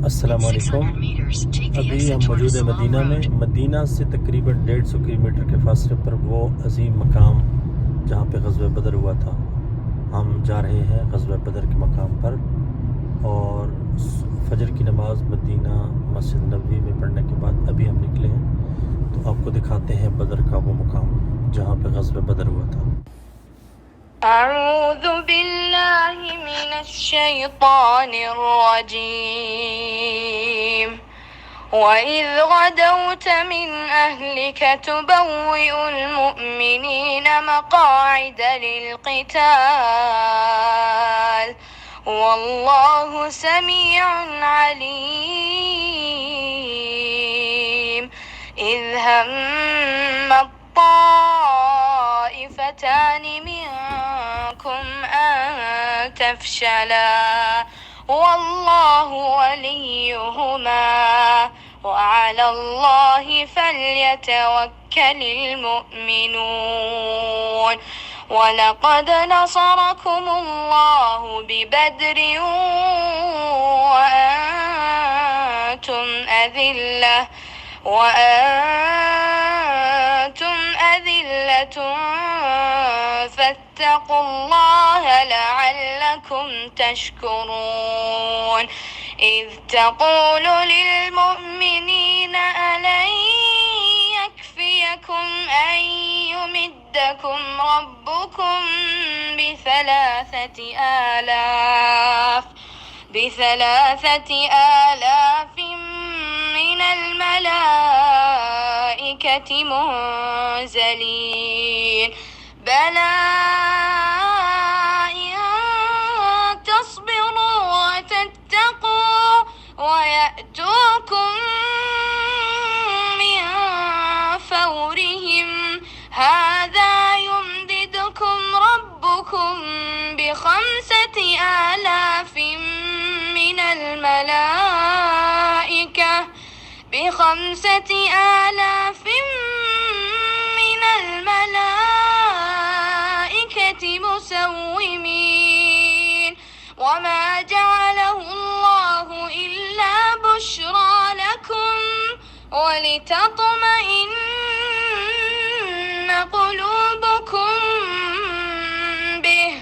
السلام علیکم۔ ابھی ہم موجود ہیں مدینہ میں۔ مدینہ سے تقریباً 150 کلو میٹر کے فاصلے پر وہ عظیم مقام جہاں پہ غزوہ بدر ہوا تھا، ہم جا رہے ہیں غزوہ بدر کے مقام پر، اور فجر کی نماز مدینہ مسجد نبوی میں پڑھنے کے بعد ابھی ہم نکلے ہیں، تو آپ کو دکھاتے ہیں بدر کا وہ مقام جہاں پہ غزوہ بدر ہوا تھا۔ أعوذ بالله من الشيطان الرجيم وإذ غدوت من أهلك تبوئ المؤمنين مقاعد للقتال والله سميع عليم إذ هم الطائفتان منكم أن تفشلا والله وليهما وعلى الله فليتوكل المؤمنون ولقد نصركم الله ببدر وأنتم أذلة فاتقوا الله لعلكم تشكرون إذ تقول للمؤمنين ألن يكفيكم أن يمدكم ربكم بثلاثة آلاف من الملائكة منزلين بلى إن تصبروا وتتقوا ويأتوكم من فورهم هذا يمددكم ربكم بخمسة آلاف من الملائكة مسومين وما جعله الله إلا بشرى لكم ولتطمئن قلوبكم به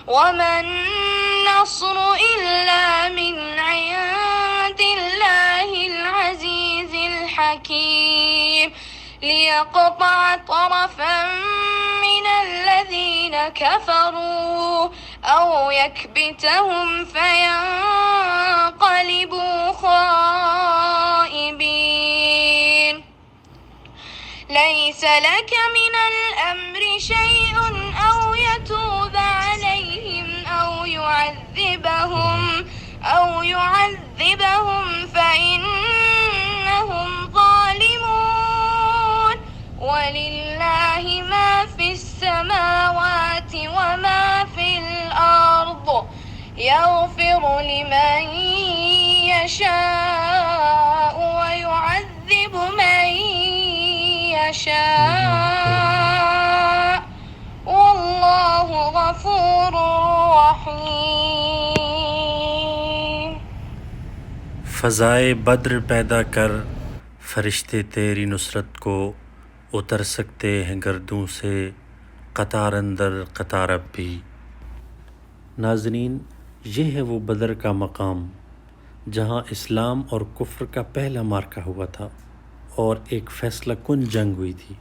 وما النصر إلا من عند الله العزيز الحكيم ليقطع طرفا من الذين كفروا أو يكبتهم فينقلبوا خائبين ليس لك من الأمر شيء أو يتوب عليهم أو يعذبهم فإنهم ظالمون ولله ما في السماوات وما في الأرض يغفر لمن يشاء ويعذب من يشاء والله غفور رحيم۔ فضائے بدر پیدا کر، فرشتے تیری نصرت کو اتر سکتے ہیں گردوں سے، قطار اندر قطار اب بھی۔ ناظرین، یہ ہے وہ بدر کا مقام جہاں اسلام اور کفر کا پہلا معرکہ ہوا تھا اور ایک فیصلہ کن جنگ ہوئی تھی۔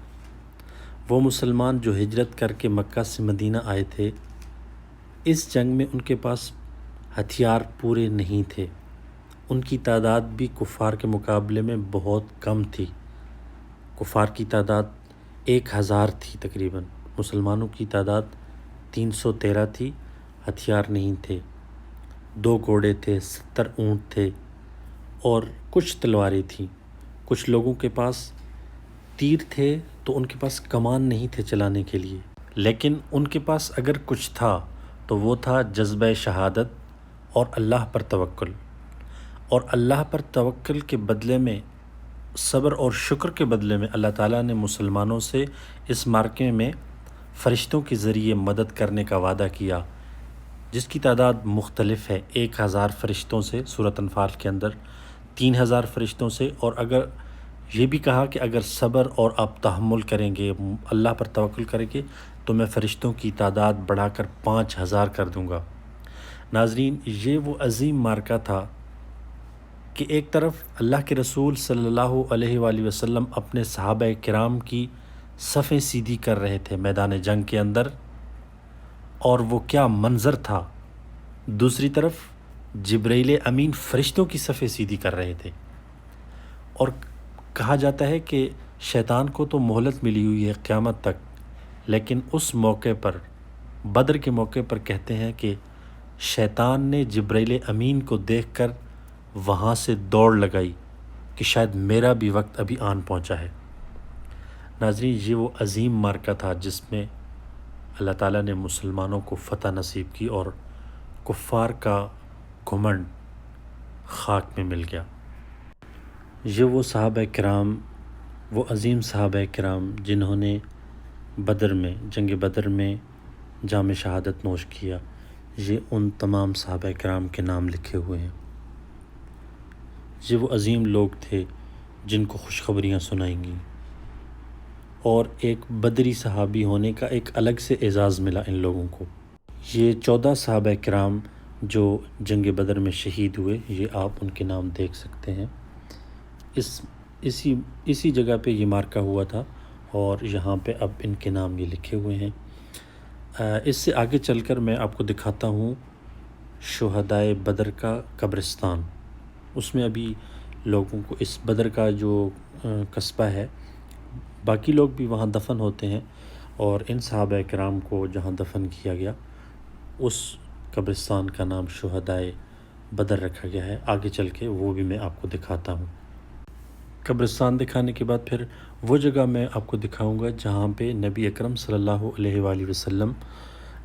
وہ مسلمان جو ہجرت کر کے مکہ سے مدینہ آئے تھے، اس جنگ میں ان کے پاس ہتھیار پورے نہیں تھے، ان کی تعداد بھی کفار کے مقابلے میں بہت کم تھی۔ کفار کی تعداد 1000 تھی تقریباً، مسلمانوں کی تعداد 313 تھی، ہتھیار نہیں تھے، 2 گھوڑے تھے، 70 اونٹ تھے اور کچھ تلواریں تھیں۔ کچھ لوگوں کے پاس تیر تھے تو ان کے پاس کمان نہیں تھے چلانے کے لیے، لیکن ان کے پاس اگر کچھ تھا تو وہ تھا جذبہ شہادت اور اللہ پر توکل، اور اللہ پر توکل کے بدلے میں، صبر اور شکر کے بدلے میں اللہ تعالیٰ نے مسلمانوں سے اس معرکے میں فرشتوں کے ذریعے مدد کرنے کا وعدہ کیا، جس کی تعداد مختلف ہے 1000 فرشتوں سے سورۃ انفال کے اندر 3000 فرشتوں سے، اور اگر یہ بھی کہا کہ اگر صبر اور آپ تحمل کریں گے، اللہ پر توکل کریں گے، تو میں فرشتوں کی تعداد بڑھا کر 5000 کر دوں گا۔ ناظرین، یہ وہ عظیم معرکہ تھا کہ ایک طرف اللہ کے رسول صلی اللہ علیہ وآلہ وسلم اپنے صحابہ کرام کی صفیں سیدھی کر رہے تھے میدان جنگ کے اندر، اور وہ کیا منظر تھا۔ دوسری طرف جبرائیل امین فرشتوں کی صفیں سیدھی کر رہے تھے، اور کہا جاتا ہے کہ شیطان کو تو مہلت ملی ہوئی ہے قیامت تک، لیکن اس موقع پر، بدر کے موقع پر کہتے ہیں کہ شیطان نے جبرائیل امین کو دیکھ کر وہاں سے دوڑ لگائی کہ شاید میرا بھی وقت ابھی آن پہنچا ہے۔ ناظرین، یہ وہ عظیم معرکہ تھا جس میں اللہ تعالیٰ نے مسلمانوں کو فتح نصیب کی اور کفار کا گھمنڈ خاک میں مل گیا۔ یہ وہ صحابہ کرام، وہ عظیم صحابہ کرام جنہوں نے بدر میں، جنگ بدر میں جام شہادت نوش کیا، یہ ان تمام صحابہ کرام کے نام لکھے ہوئے ہیں۔ یہ وہ عظیم لوگ تھے جن کو خوشخبریاں سنائیں گی، اور ایک بدری صحابی ہونے کا ایک الگ سے اعزاز ملا ان لوگوں کو۔ یہ 14 صحابہ کرام جو جنگ بدر میں شہید ہوئے، یہ آپ ان کے نام دیکھ سکتے ہیں۔ اسی جگہ پہ یہ معرکہ ہوا تھا، اور یہاں پہ اب ان کے نام یہ لکھے ہوئے ہیں۔ اس سے آگے چل کر میں آپ کو دکھاتا ہوں شہدائے بدر کا قبرستان۔ اس میں ابھی لوگوں کو اس بدر کا جو قصبہ ہے، باقی لوگ بھی وہاں دفن ہوتے ہیں، اور ان صحابہ کرام کو جہاں دفن کیا گیا اس قبرستان کا نام شہدائے بدر رکھا گیا ہے۔ آگے چل کے وہ بھی میں آپ کو دکھاتا ہوں۔ قبرستان دکھانے کے بعد پھر وہ جگہ میں آپ کو دکھاؤں گا جہاں پہ نبی اکرم صلی اللہ علیہ وآلہ وسلم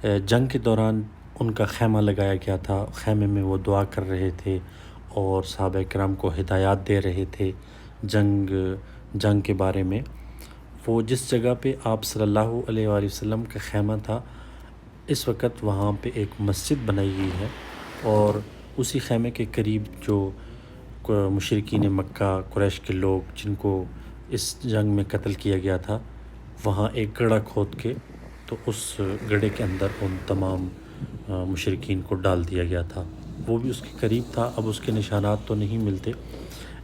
جنگ کے دوران ان کا خیمہ لگایا گیا تھا۔ خیمے میں وہ دعا کر رہے تھے اور صحابہ کرام کو ہدایات دے رہے تھے جنگ کے بارے میں۔ وہ جس جگہ پہ آپ صلی اللہ علیہ وآلہ وسلم کا خیمہ تھا، اس وقت وہاں پہ ایک مسجد بنائی گئی ہے، اور اسی خیمے کے قریب جو مشرکین مکہ، قریش کے لوگ جن کو اس جنگ میں قتل کیا گیا تھا، وہاں ایک گڑھا کھود کے تو اس گڑھے کے اندر ان تمام مشرکین کو ڈال دیا گیا تھا۔ وہ بھی اس کے قریب تھا۔ اب اس کے نشانات تو نہیں ملتے،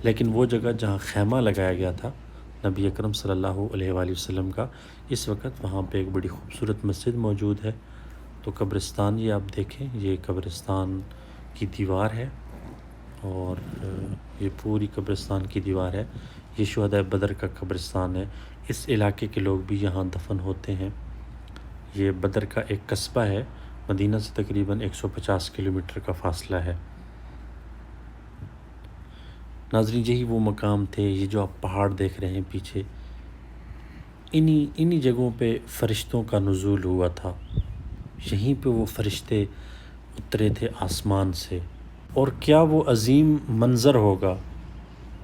لیکن وہ جگہ جہاں خیمہ لگایا گیا تھا نبی اکرم صلی اللہ علیہ وآلہ وسلم کا، اس وقت وہاں پہ ایک بڑی خوبصورت مسجد موجود ہے۔ تو قبرستان یہ آپ دیکھیں، یہ قبرستان کی دیوار ہے، اور یہ پوری قبرستان کی دیوار ہے۔ یہ شہدائے بدر کا قبرستان ہے۔ اس علاقے کے لوگ بھی یہاں دفن ہوتے ہیں۔ یہ بدر کا ایک قصبہ ہے، مدینہ سے تقریباً 150 کلومیٹر کا فاصلہ ہے۔ ناظرین، یہی وہ مقام تھے، یہ جو آپ پہاڑ دیکھ رہے ہیں پیچھے، انہی جگہوں پہ فرشتوں کا نزول ہوا تھا۔ یہیں پہ وہ فرشتے اترے تھے آسمان سے، اور کیا وہ عظیم منظر ہوگا۔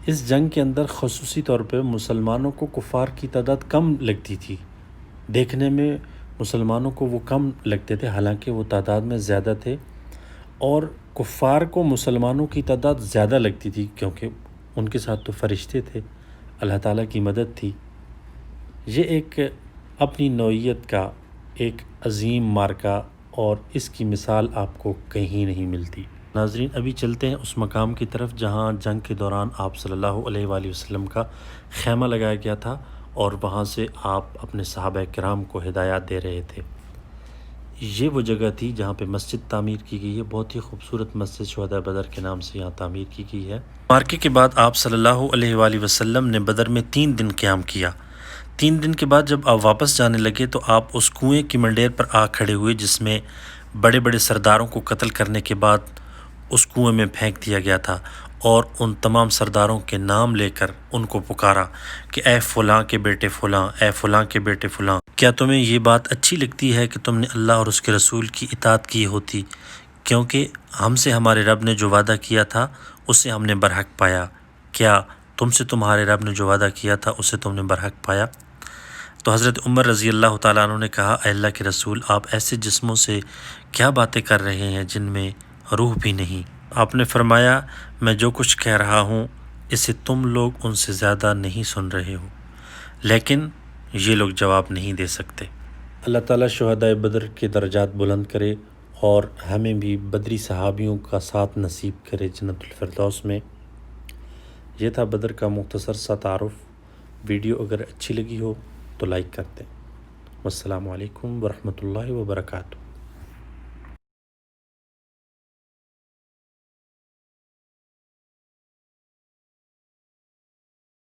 اس جنگ کے اندر خصوصی طور پہ مسلمانوں کو کفار کی تعداد کم لگتی تھی، دیکھنے میں مسلمانوں کو وہ کم لگتے تھے، حالانکہ وہ تعداد میں زیادہ تھے، اور کفار کو مسلمانوں کی تعداد زیادہ لگتی تھی، کیونکہ ان کے ساتھ تو فرشتے تھے، اللہ تعالیٰ کی مدد تھی۔ یہ ایک اپنی نوعیت کا ایک عظیم معرکہ، اور اس کی مثال آپ کو کہیں نہیں ملتی۔ ناظرین، ابھی چلتے ہیں اس مقام کی طرف جہاں جنگ کے دوران آپ صلی اللہ علیہ وآلہ وسلم کا خیمہ لگایا گیا تھا، اور وہاں سے آپ اپنے صحابہ کرام کو ہدایات دے رہے تھے۔ یہ وہ جگہ تھی جہاں پہ مسجد تعمیر کی گئی ہے، بہت ہی خوبصورت مسجد شہداء بدر کے نام سے یہاں تعمیر کی گئی ہے۔ معرکے کے بعد آپ صلی اللہ علیہ وآلہ وسلم نے بدر میں 3 دن قیام کیا۔ 3 دن کے بعد جب آپ واپس جانے لگے تو آپ اس کنویں کی منڈیر پر آ کھڑے ہوئے جس میں بڑے بڑے سرداروں کو قتل کرنے کے بعد اس کنویں میں پھینک دیا گیا تھا، اور ان تمام سرداروں کے نام لے کر ان کو پکارا کہ اے فلاں کے بیٹے فلاں، اے فلاں کے بیٹے فلاں، کیا تمہیں یہ بات اچھی لگتی ہے کہ تم نے اللہ اور اس کے رسول کی اطاعت کی ہوتی، کیونکہ ہم سے ہمارے رب نے جو وعدہ کیا تھا اسے ہم نے برحق پایا؟ کیا تم سے تمہارے رب نے جو وعدہ کیا تھا اسے تم نے برحق پایا؟ تو حضرت عمر رضی اللہ تعالیٰ عنہ نے کہا، اے اللہ کے رسول، آپ ایسے جسموں سے کیا باتیں کر رہے ہیں جن میں روح بھی نہیں؟ آپ نے فرمایا، میں جو کچھ کہہ رہا ہوں اسے تم لوگ ان سے زیادہ نہیں سن رہے ہو، لیکن یہ لوگ جواب نہیں دے سکتے۔ اللہ تعالیٰ شہدائے بدر کے درجات بلند کرے اور ہمیں بھی بدری صحابیوں کا ساتھ نصیب کرے جنت الفردوس میں۔ یہ تھا بدر کا مختصر سا تعارف۔ ویڈیو اگر اچھی لگی ہو تو لائک کر دیں۔ والسلام علیکم ورحمۃ اللہ وبرکاتہ۔